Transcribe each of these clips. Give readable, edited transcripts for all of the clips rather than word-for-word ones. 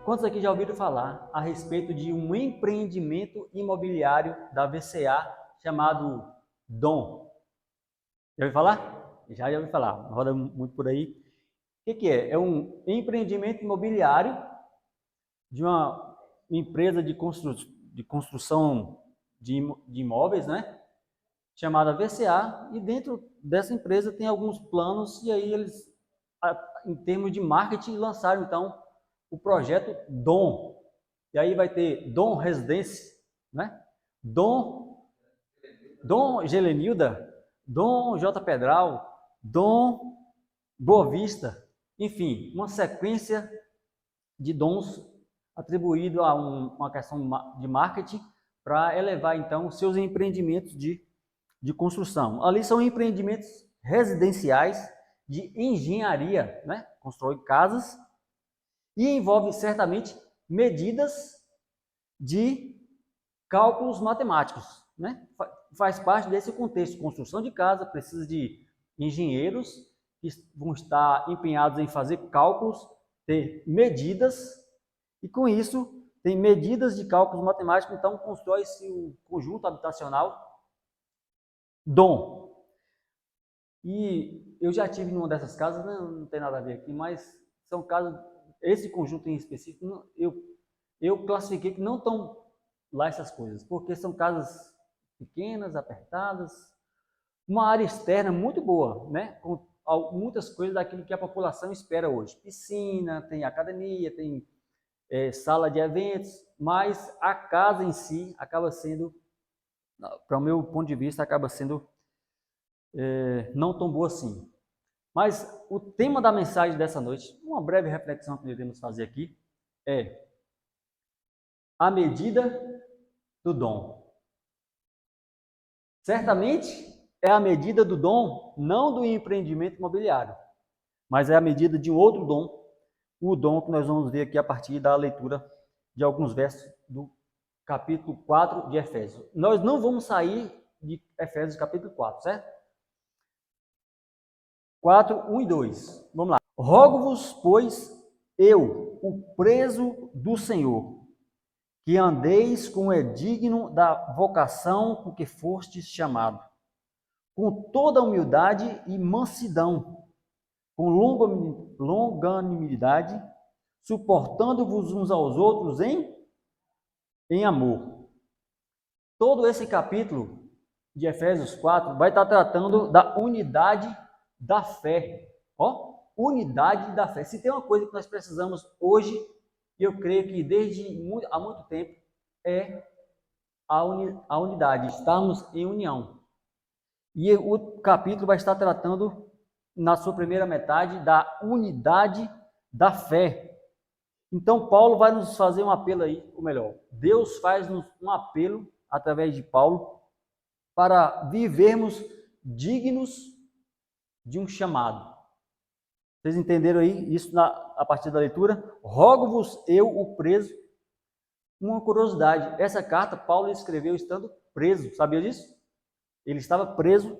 Quantos aqui já ouviram falar a respeito de um empreendimento imobiliário da VCA chamado Dom? Já ouviu falar? Já ouviu falar. Roda muito por aí. O que é? É um empreendimento imobiliário de uma empresa de construção de imóveis, né? Chamada VCA, e dentro dessa empresa tem alguns planos, e aí eles, em termos de marketing, lançaram então o projeto Dom. E aí vai ter Dom Residência, né? Dom Gelenilda, Dom J. Pedral, Dom Boa Vista, enfim, uma sequência de dons atribuído a uma questão de marketing para elevar então os seus empreendimentos de construção. Ali são empreendimentos residenciais de engenharia, né? Constrói casas e envolve certamente medidas de cálculos matemáticos, né? Faz parte desse contexto. Construção de casa precisa de engenheiros que vão estar empenhados em fazer cálculos, ter medidas, e com isso tem medidas de cálculos matemáticos, então constrói-se o conjunto habitacional Dom. E eu já tive numa dessas casas, não tem nada a ver aqui, mas são casas, esse conjunto em específico, eu classifiquei que não estão lá essas coisas, porque são casas pequenas, apertadas, uma área externa muito boa, né? Com muitas coisas daquilo que a população espera hoje. Piscina, tem academia, tem sala de eventos, mas a casa em si acaba sendo, para o meu ponto de vista, acaba sendo não tão boa assim. Mas o tema da mensagem dessa noite, uma breve reflexão que devemos fazer aqui, é a medida do dom. Certamente é a medida do dom, não do empreendimento imobiliário, mas é a medida de um outro dom, o dom que nós vamos ver aqui a partir da leitura de alguns versos do capítulo 4 de Efésios. Nós não vamos sair de Efésios capítulo 4, certo? 4, 1 e 2. Vamos lá. Rogo-vos, pois, eu, o preso do Senhor, que andeis como é digno da vocação com que fostes chamado, com toda humildade e mansidão, com longanimidade, suportando-vos uns aos outros em amor. Todo esse capítulo de Efésios 4 vai estar tratando da unidade da fé. Ó, unidade da fé. Se tem uma coisa que nós precisamos hoje, e eu creio que há muito tempo, é a unidade, estarmos em união. E o capítulo vai estar tratando, na sua primeira metade, da unidade da fé. Então, Paulo vai nos fazer um apelo aí, ou melhor, Deus faz-nos um apelo, através de Paulo, para vivermos dignos de um chamado. Vocês entenderam aí isso a partir da leitura? Rogo-vos eu, o preso. Uma curiosidade, essa carta Paulo escreveu estando preso, sabia disso? Ele estava preso,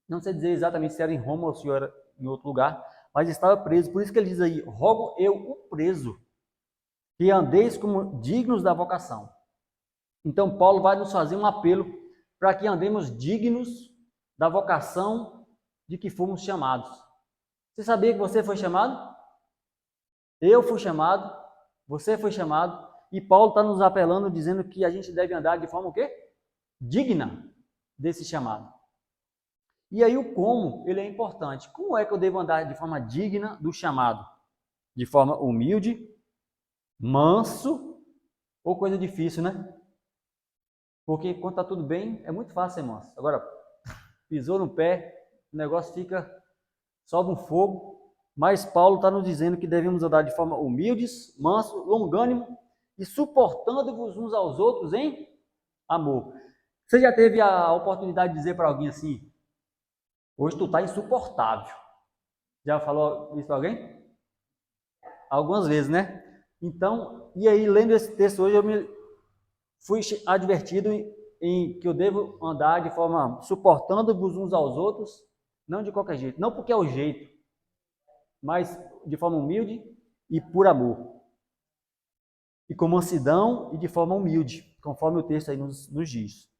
não sei dizer exatamente se era em Roma ou se era em outro lugar, mas estava preso, por isso que ele diz aí, rogo eu, o preso, que andeis como dignos da vocação. Então Paulo vai nos fazer um apelo para que andemos dignos da vocação de que fomos chamados. Você sabia que você foi chamado? Eu fui chamado, você foi chamado, e Paulo está nos apelando, dizendo que a gente deve andar de forma o quê? Digna desse chamado. E aí o como, ele é importante. Como é que eu devo andar de forma digna do chamado? De forma humilde, manso, ou coisa difícil, né? Porque quando está tudo bem, é muito fácil ser manso. Agora, pisou no pé, o negócio sobe um fogo. Mas Paulo está nos dizendo que devemos andar de forma humildes, manso, longânimo e suportando-vos uns aos outros em amor. Você já teve a oportunidade de dizer para alguém assim, hoje tu está insuportável? Já falou isso para alguém? Algumas vezes, né? Então, e aí lendo esse texto hoje, eu me fui advertido em que eu devo andar de forma suportando-vos uns aos outros, não de qualquer jeito, não porque é o jeito, mas de forma humilde e por amor. e com mansidão e de forma humilde, conforme o texto aí nos diz.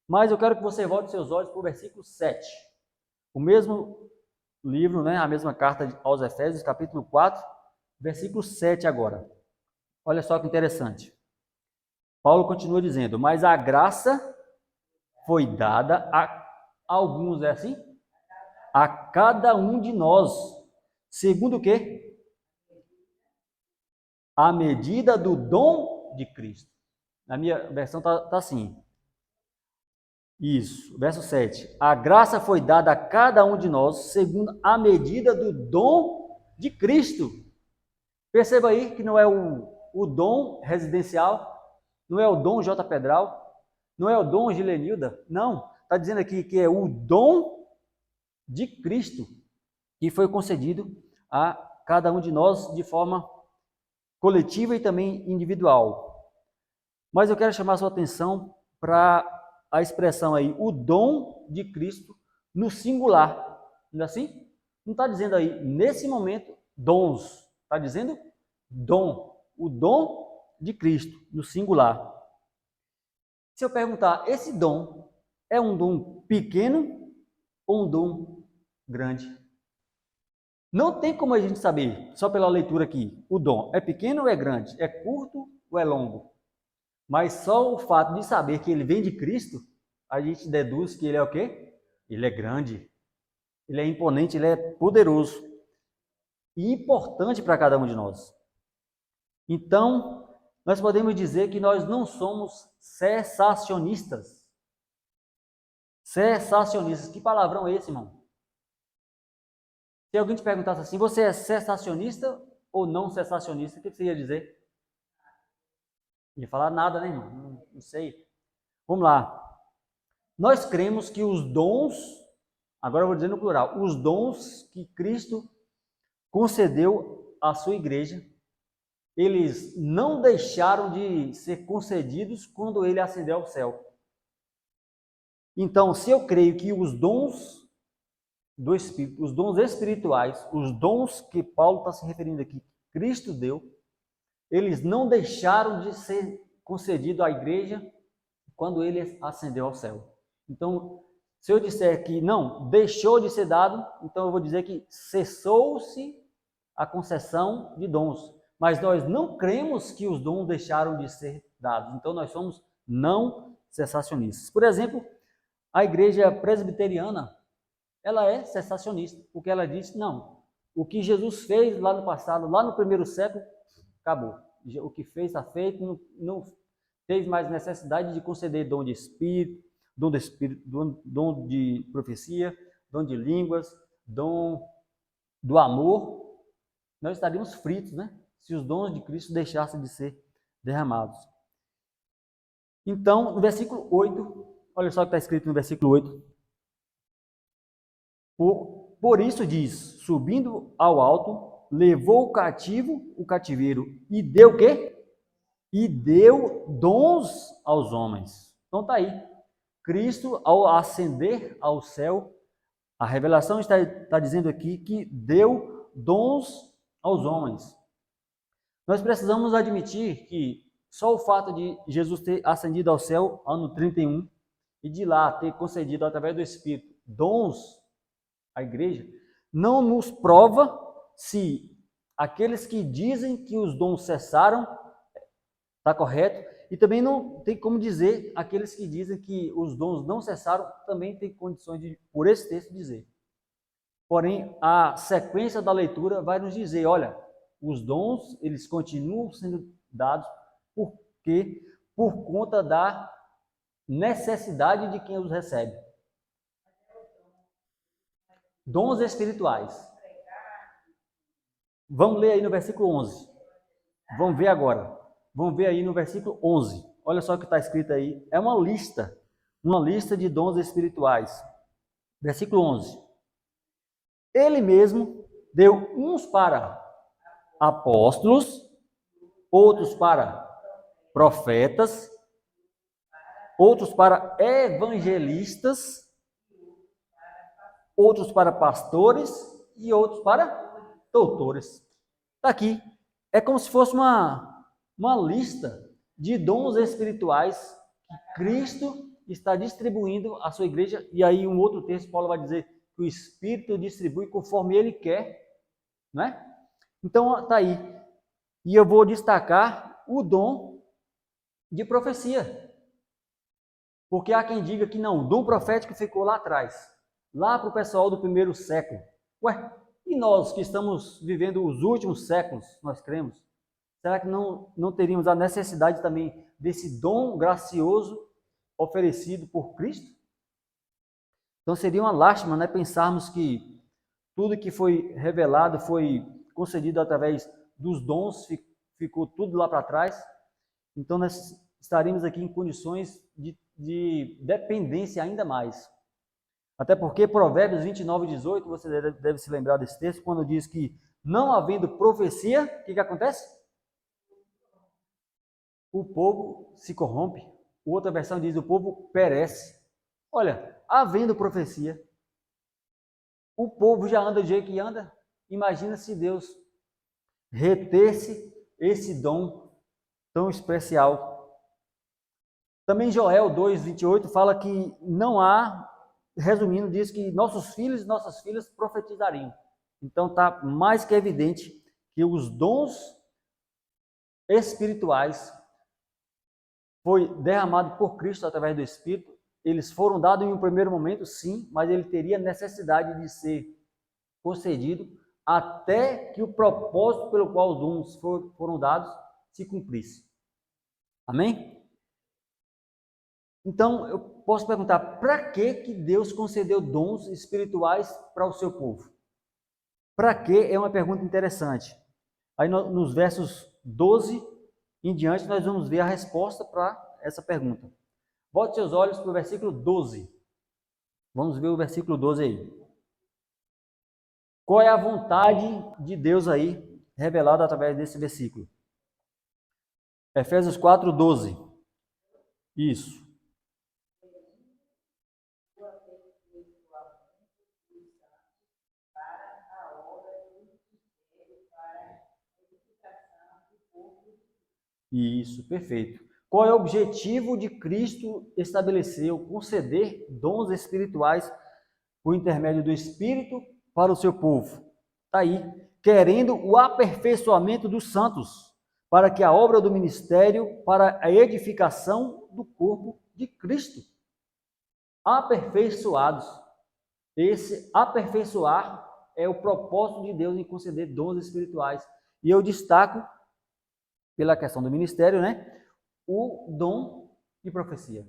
Mas eu quero que você volte seus olhos para o versículo 7. O mesmo livro, né, a mesma carta aos Efésios, capítulo 4, versículo 7 agora. Olha só que interessante. Paulo continua dizendo, mas a graça foi dada a alguns, é assim? A cada um de nós. Segundo o quê? A medida do dom de Cristo. Na minha versão está assim. Isso, verso 7. A graça foi dada a cada um de nós, segundo a medida do dom de Cristo. Perceba aí que não é o dom residencial, não é o dom J. Pedral, não é o dom Gilenilda, não. Está dizendo aqui que é o dom de Cristo que foi concedido a cada um de nós de forma coletiva e também individual. Mas eu quero chamar a sua atenção para a expressão aí, o dom de Cristo no singular. Não é assim? Não está dizendo aí, nesse momento, dons. Está dizendo dom. O dom de Cristo no singular. Se eu perguntar, esse dom é um dom pequeno ou um dom grande? Não tem como a gente saber, só pela leitura aqui, o dom é pequeno ou é grande? É curto ou é longo? Mas só o fato de saber que ele vem de Cristo, a gente deduz que ele é o quê? Ele é grande, ele é imponente, ele é poderoso e importante para cada um de nós. Então, nós podemos dizer que nós não somos cessacionistas. Cessacionistas, que palavrão é esse, irmão? Se alguém te perguntasse assim, você é cessacionista ou não cessacionista, o que você ia dizer? Ia falar nada, né, irmão? Não sei. Vamos lá. Nós cremos que os dons, agora eu vou dizer no plural, os dons que Cristo concedeu à sua igreja, eles não deixaram de ser concedidos quando ele ascendeu ao céu. Então, se eu creio que os dons do Espírito, os dons espirituais, os dons que Paulo está se referindo aqui, Cristo deu, eles não deixaram de ser concedidos à igreja quando ele ascendeu ao céu. Então, se eu disser que não, deixou de ser dado, então eu vou dizer que cessou-se a concessão de dons. Mas nós não cremos que os dons deixaram de ser dados. Então, nós somos não cessacionistas. Por exemplo, a igreja presbiteriana, ela é cessacionista, porque ela diz, não, o que Jesus fez lá no passado, lá no primeiro século, acabou. O que fez está feito, não teve mais necessidade de conceder dom de espírito, dom de profecia, dom de línguas, dom do amor. Nós estaríamos fritos, né? Se os dons de Cristo deixassem de ser derramados. Então, no versículo 8, olha só o que está escrito no versículo 8. Por isso diz, subindo ao alto, levou o cativo, o cativeiro, e deu o quê? E deu dons aos homens. Então está aí. Cristo, ao ascender ao céu, a revelação está dizendo aqui que deu dons aos homens. Nós precisamos admitir que só o fato de Jesus ter ascendido ao céu, ano 31, e de lá ter concedido, através do Espírito, dons à igreja, não nos prova se aqueles que dizem que os dons cessaram, está correto, e também não tem como dizer aqueles que dizem que os dons não cessaram, também tem condições de, por esse texto, dizer. Porém, a sequência da leitura vai nos dizer, olha, os dons, eles continuam sendo dados porque por conta da necessidade de quem os recebe. Dons espirituais. Vamos ler aí no versículo 11. Vamos ver agora. Vamos ver aí no versículo 11. Olha só o que está escrito aí. É uma lista de dons espirituais. Versículo 11. Ele mesmo deu uns para apóstolos, outros para profetas, outros para evangelistas, outros para pastores e outros para doutores. Está aqui. É como se fosse uma uma lista de dons espirituais que Cristo está distribuindo à sua igreja. E aí um outro texto, Paulo vai dizer que o Espírito distribui conforme ele quer, né? Então, tá aí. E eu vou destacar o dom de profecia. Porque há quem diga que não, o dom profético ficou lá atrás, lá para o pessoal do primeiro século. Ué, e nós que estamos vivendo os últimos séculos, nós cremos, será que não teríamos a necessidade também desse dom gracioso oferecido por Cristo? Então seria uma lástima, né, pensarmos que tudo que foi revelado foi concedido através dos dons, ficou tudo lá para trás. Então nós estaríamos aqui em condições de dependência ainda mais. Até porque Provérbios 29:18, você deve se lembrar desse texto, quando diz que não havendo profecia, o que acontece? O povo se corrompe. Outra versão diz: o povo perece. Olha, havendo profecia, o povo já anda do jeito que anda. Imagina se Deus retesse esse dom tão especial. Também Joel 2:28 fala que não há, resumindo, diz que nossos filhos e nossas filhas profetizariam. Então está mais que evidente que os dons espirituais foi derramado por Cristo através do Espírito. Eles foram dados em um primeiro momento, sim, mas ele teria necessidade de ser concedido até que o propósito pelo qual os dons foram dados se cumprisse. Amém? Então, eu posso perguntar, para que Deus concedeu dons espirituais para o seu povo? Para que? É uma pergunta interessante. Aí nos versos 12 em diante, nós vamos ver a resposta para essa pergunta. Volte seus olhos para o versículo 12. Vamos ver o versículo 12 aí. Qual é a vontade de Deus aí, revelada através desse versículo? Efésios 4:12. Isso. Isso, perfeito. Qual é o objetivo de Cristo estabeleceu, conceder dons espirituais por intermédio do Espírito para o seu povo? Está aí, querendo o aperfeiçoamento dos santos, para que a obra do ministério, para a edificação do corpo de Cristo. Aperfeiçoados. Esse aperfeiçoar é o propósito de Deus em conceder dons espirituais. E eu destaco, pela questão do ministério, né, o dom de profecia.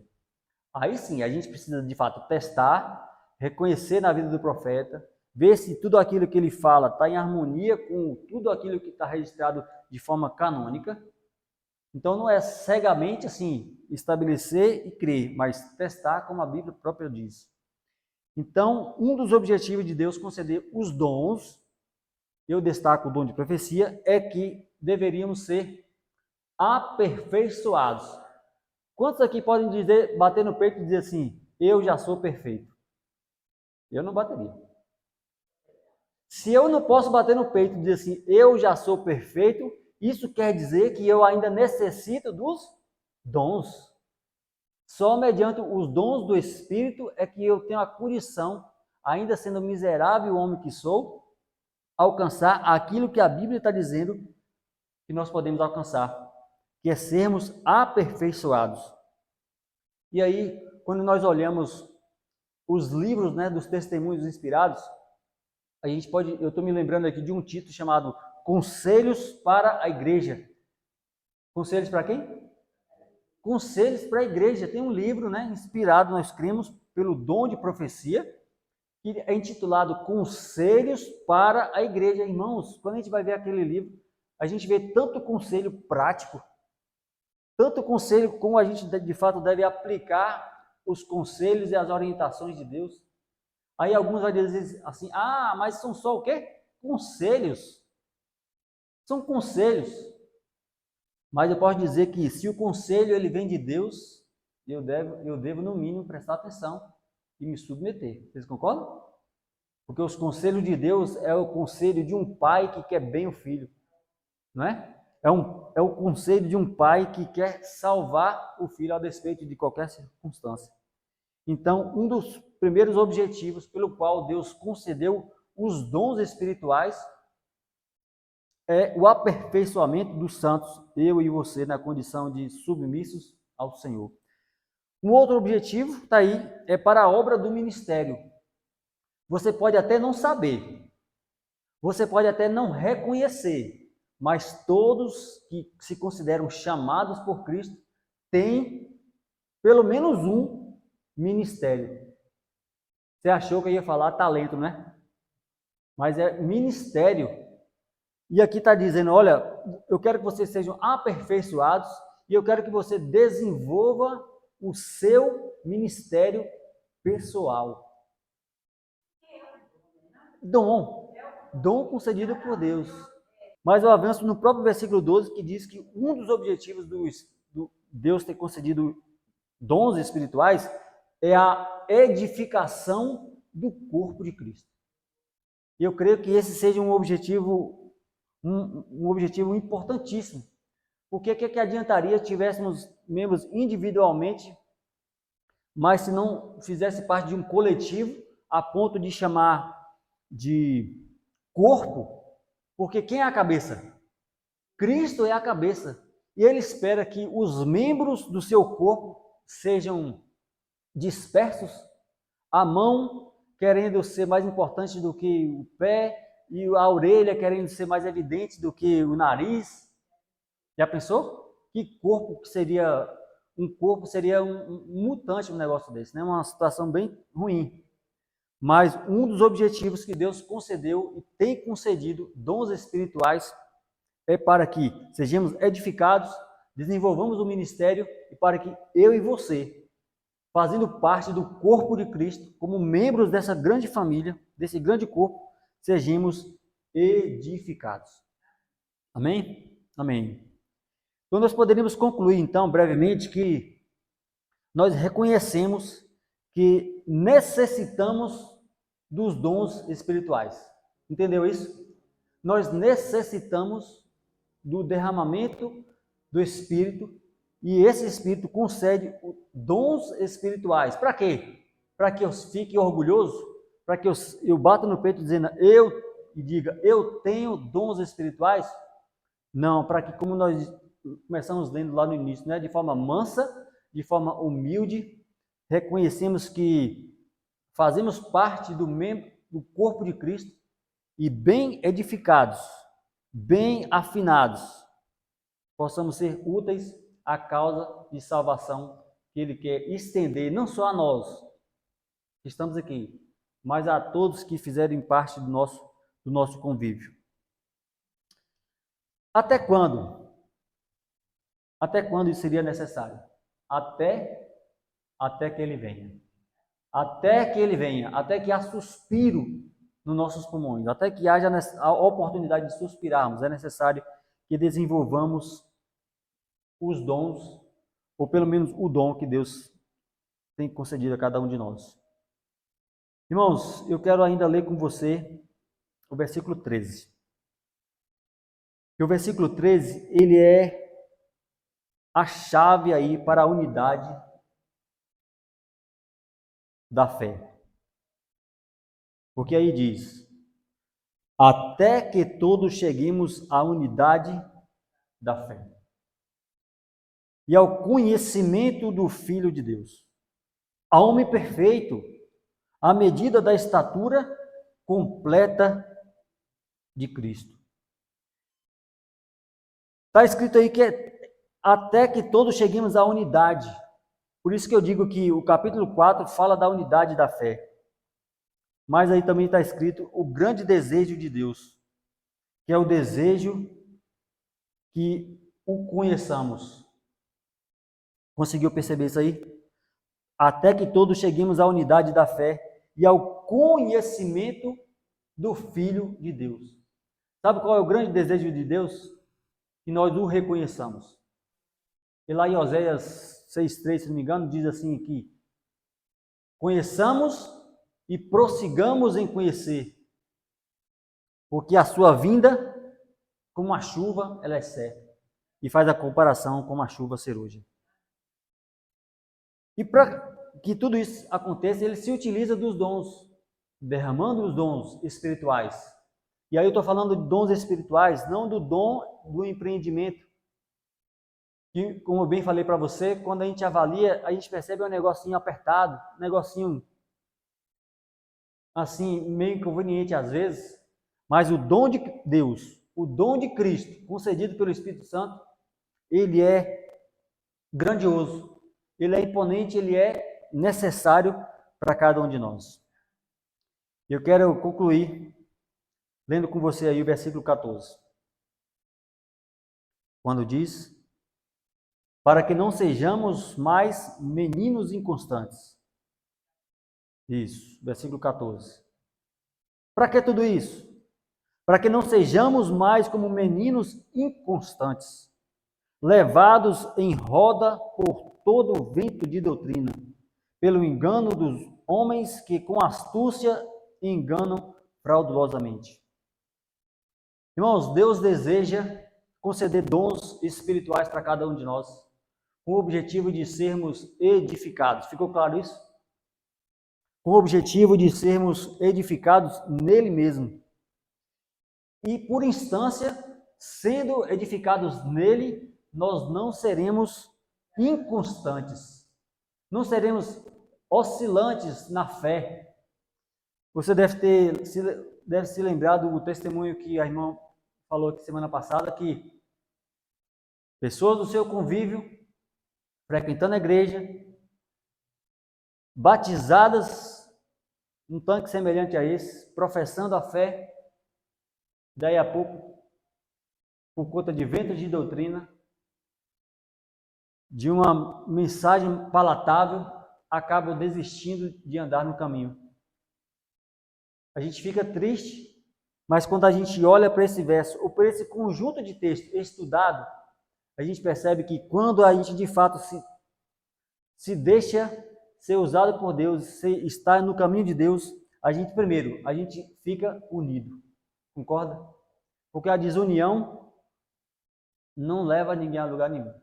Aí sim, a gente precisa de fato testar, reconhecer na vida do profeta, ver se tudo aquilo que ele fala está em harmonia com tudo aquilo que está registrado de forma canônica. Então não é cegamente assim, estabelecer e crer, mas testar como a Bíblia própria diz. Então, um dos objetivos de Deus conceder os dons, eu destaco o dom de profecia, é que deveríamos ser aperfeiçoados. Quantos aqui podem dizer, bater no peito e dizer assim, eu já sou perfeito? Eu não bateria. Se eu não posso bater no peito e dizer assim, eu já sou perfeito, isso quer dizer que eu ainda necessito dos dons. Só mediante os dons do Espírito é que eu tenho a condição, ainda sendo miserável homem que sou, alcançar aquilo que a Bíblia está dizendo que nós podemos alcançar, que é sermos aperfeiçoados. E aí, quando nós olhamos os livros, né, dos testemunhos inspirados, a gente pode, eu estou me lembrando aqui de um título chamado Conselhos para a Igreja. Conselhos para quem? Conselhos para a Igreja. Tem um livro, né, inspirado, nós cremos, pelo dom de profecia, que é intitulado Conselhos para a Igreja. Irmãos, quando a gente vai ver aquele livro, a gente vê tanto conselho prático, tanto conselho como a gente de fato deve aplicar os conselhos e as orientações de Deus. Aí alguns vão dizer assim, mas são só o quê? Conselhos. São conselhos. Mas eu posso dizer que se o conselho ele vem de Deus, eu devo no mínimo prestar atenção e me submeter. Vocês concordam? Porque os conselhos de Deus é o conselho de um pai que quer bem o filho, não é? É o conselho de um pai que quer salvar o filho a despeito de qualquer circunstância. Então, um dos primeiros objetivos pelo qual Deus concedeu os dons espirituais é o aperfeiçoamento dos santos, eu e você, na condição de submissos ao Senhor. Um outro objetivo, está aí, é para a obra do ministério. Você pode até não saber, você pode até não reconhecer, mas todos que se consideram chamados por Cristo têm pelo menos um ministério. Você achou que eu ia falar talento, né? Mas é ministério. E aqui está dizendo, olha, eu quero que vocês sejam aperfeiçoados e eu quero que você desenvolva o seu ministério pessoal. Dom concedido por Deus. Mas eu avanço no próprio versículo 12, que diz que um dos objetivos do Deus ter concedido dons espirituais é a edificação do corpo de Cristo. E eu creio que esse seja um objetivo importantíssimo. Porque o que adiantaria tivéssemos membros individualmente, mas se não fizesse parte de um coletivo, a ponto de chamar de corpo? Porque quem é a cabeça? Cristo é a cabeça. E ele espera que os membros do seu corpo sejam dispersos, a mão querendo ser mais importante do que o pé, e a orelha querendo ser mais evidente do que o nariz. Já pensou? Que corpo que seria? Um corpo seria um mutante um negócio desse, né? Uma situação bem ruim. Mas um dos objetivos que Deus concedeu e tem concedido dons espirituais é para que sejamos edificados, desenvolvamos o ministério e para que eu e você, fazendo parte do corpo de Cristo, como membros dessa grande família, desse grande corpo, sejamos edificados. Amém? Amém. Então nós poderíamos concluir então brevemente que nós reconhecemos que necessitamos dos dons espirituais. Entendeu isso? Nós necessitamos do derramamento do Espírito e esse Espírito concede dons espirituais. Para quê? Para que eu fique orgulhoso? Para que eu bata no peito dizendo e diga, eu tenho dons espirituais? Não, para que, como nós começamos lendo lá no início, né, de forma mansa, de forma humilde, reconhecemos que fazemos parte do corpo de Cristo e bem edificados, bem afinados, possamos ser úteis à causa de salvação que Ele quer estender, não só a nós que estamos aqui, mas a todos que fizerem parte do nosso convívio. Até quando? Até quando isso seria necessário? Até que Ele venha. Até que Ele venha, até que há suspiro nos nossos pulmões, até que haja a oportunidade de suspirarmos, é necessário que desenvolvamos os dons, ou pelo menos o dom que Deus tem concedido a cada um de nós. Irmãos, eu quero ainda ler com você o versículo 13. E o versículo 13, ele é a chave aí para a unidade da fé. Porque aí diz, até que todos cheguemos à unidade da fé e ao conhecimento do Filho de Deus, a homem perfeito, à medida da estatura completa de Cristo. Está escrito aí que até que todos cheguemos à unidade. Por isso que eu digo que o capítulo 4 fala da unidade da fé. Mas aí também está escrito o grande desejo de Deus, que é o desejo que o conheçamos. Conseguiu perceber isso aí? Até que todos cheguemos à unidade da fé e ao conhecimento do Filho de Deus. Sabe qual é o grande desejo de Deus? Que nós o reconheçamos. E lá em Oséias 6,3, se não me engano, diz assim aqui, conheçamos e prossigamos em conhecer, porque a sua vinda, como a chuva, ela é certa. e faz a comparação com a chuva serúgia. E para que tudo isso aconteça, ele se utiliza dos dons, derramando os dons espirituais. E aí eu estou falando de dons espirituais, não do dom do empreendimento. Que, como eu bem falei para você, quando a gente avalia, a gente percebe um negocinho apertado, um negocinho assim, meio inconveniente às vezes, mas o dom de Deus, o dom de Cristo, concedido pelo Espírito Santo, ele é grandioso, ele é imponente, ele é necessário para cada um de nós. Eu quero concluir lendo com você aí o versículo 14. Quando diz: para que não sejamos mais meninos inconstantes. Isso, versículo 14. Para que tudo isso? Para que não sejamos mais como meninos inconstantes, levados em roda por todo o vento de doutrina, pelo engano dos homens que com astúcia enganam fraudulosamente. Irmãos, Deus deseja conceder dons espirituais para cada um de nós, com o objetivo de sermos edificados. Ficou claro isso? Com o objetivo de sermos edificados nele mesmo. E por instância, sendo edificados nele, nós não seremos inconstantes, não seremos oscilantes na fé. Você deve se lembrar do testemunho que a irmã falou aqui semana passada, que pessoas do seu convívio, frequentando a igreja, batizadas num tanque semelhante a esse, professando a fé, daí a pouco, por conta de ventos de doutrina, de uma mensagem palatável, acabam desistindo de andar no caminho. A gente fica triste, mas quando a gente olha para esse verso, ou para esse conjunto de texto estudado, a gente percebe que quando a gente de fato se deixa ser usado por Deus, está no caminho de Deus, a gente fica unido. Concorda? Porque a desunião não leva ninguém a lugar nenhum.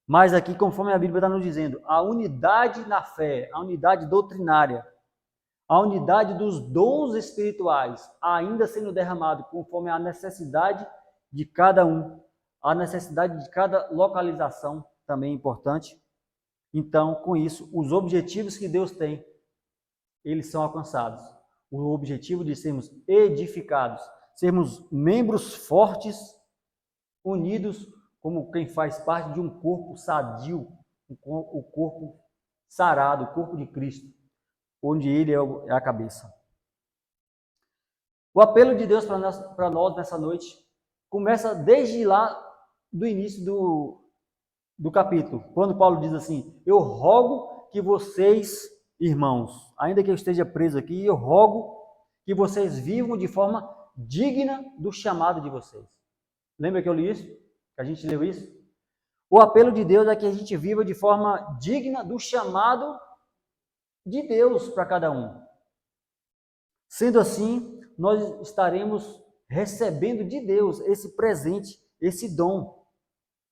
Mas aqui, conforme a Bíblia está nos dizendo, a unidade na fé, a unidade doutrinária, a unidade dos dons espirituais, ainda sendo derramado conforme a necessidade de cada um, a necessidade de cada localização também é importante. Então, com isso, os objetivos que Deus tem, eles são alcançados. O objetivo de sermos edificados, sermos membros fortes, unidos, como quem faz parte de um corpo sadio, o corpo sarado, o corpo de Cristo, onde Ele é a cabeça. O apelo de Deus para nós nessa noite começa desde lá do início do capítulo, quando Paulo diz assim: eu rogo que vocês, irmãos, ainda que eu esteja preso aqui, eu rogo que vocês vivam de forma digna do chamado de vocês. Lembra que eu li isso? Que a gente leu isso? O apelo de Deus é que a gente viva de forma digna do chamado de Deus para cada um. Sendo assim, nós estaremos recebendo de Deus esse presente, esse dom,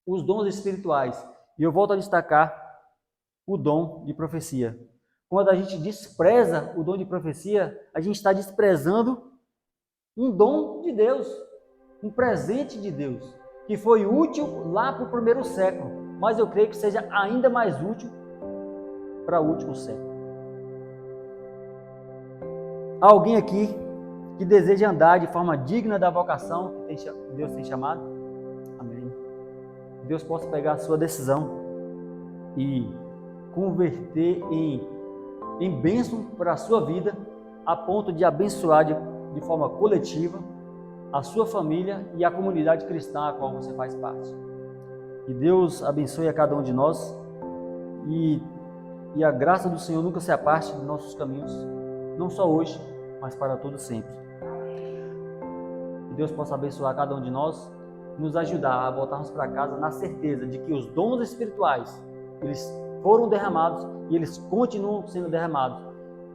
os dons espirituais. E eu volto a destacar o dom de profecia. Quando a gente despreza o dom de profecia, a gente está desprezando um dom de Deus, um presente de Deus, que foi útil lá para o primeiro século, mas eu creio que seja ainda mais útil para o último século. Há alguém aqui que deseja andar de forma digna da vocação que Deus tem chamado? Amém. Deus possa pegar a sua decisão e converter em bênção para a sua vida, a ponto de abençoar de forma coletiva a sua família e a comunidade cristã a qual você faz parte. Que Deus abençoe a cada um de nós e a graça do Senhor nunca se aparte dos nossos caminhos, não só hoje, mas para todo sempre. Que Deus possa abençoar cada um de nós, nos ajudar a voltarmos para casa na certeza de que os dons espirituais, eles foram derramados e eles continuam sendo derramados.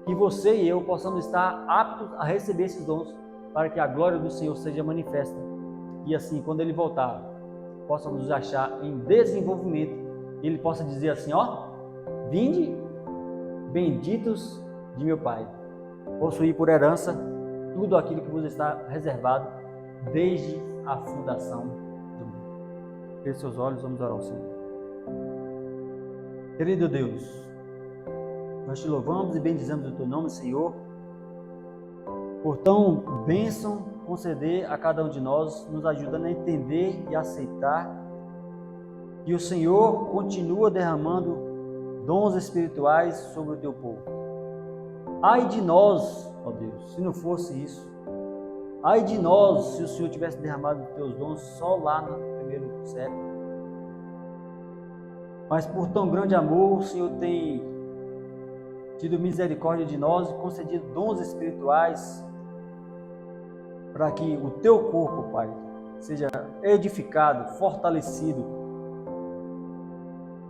Que você e eu possamos estar aptos a receber esses dons para que a glória do Senhor seja manifesta. E assim, quando Ele voltar, possa nos achar em desenvolvimento. Ele possa dizer assim, ó, vinde, benditos de meu Pai, possuir por herança tudo aquilo que vos está reservado desde a fundação do mundo. Feche seus olhos, vamos orar ao Senhor. Querido Deus, nós te louvamos e bendizemos o teu nome, Senhor, por tão bênção conceder a cada um de nós, nos ajudando a entender e aceitar que o Senhor continua derramando dons espirituais sobre o teu povo. Ai de nós, ó Deus, se não fosse isso. Ai de nós, se o Senhor tivesse derramado os teus dons só lá no primeiro século. Mas por tão grande amor, o Senhor tem tido misericórdia de nós e concedido dons espirituais para que o teu corpo, Pai, seja edificado, fortalecido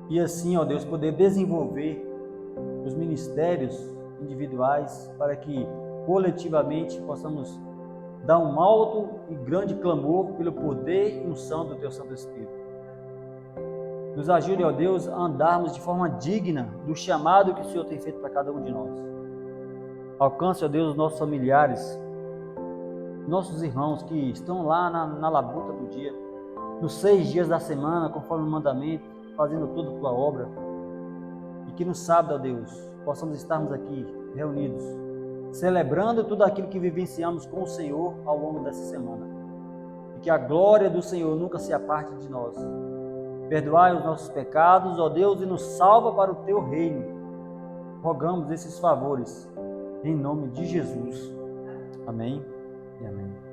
e assim, ó Deus, poder desenvolver os ministérios individuais para que coletivamente possamos dar um alto e grande clamor pelo poder e unção do teu Santo Espírito. Nos ajude, ó Deus, a andarmos de forma digna do chamado que o Senhor tem feito para cada um de nós. Alcance, ó Deus, os nossos familiares, nossos irmãos que estão lá na labuta do dia, nos 6 dias da semana, conforme o mandamento, fazendo toda a tua obra. E que no sábado, ó Deus, possamos estarmos aqui reunidos, celebrando tudo aquilo que vivenciamos com o Senhor ao longo dessa semana. E que a glória do Senhor nunca se aparte de nós. Perdoai os nossos pecados, ó Deus, e nos salva para o teu reino. Rogamos esses favores, em nome de Jesus. Amém e amém.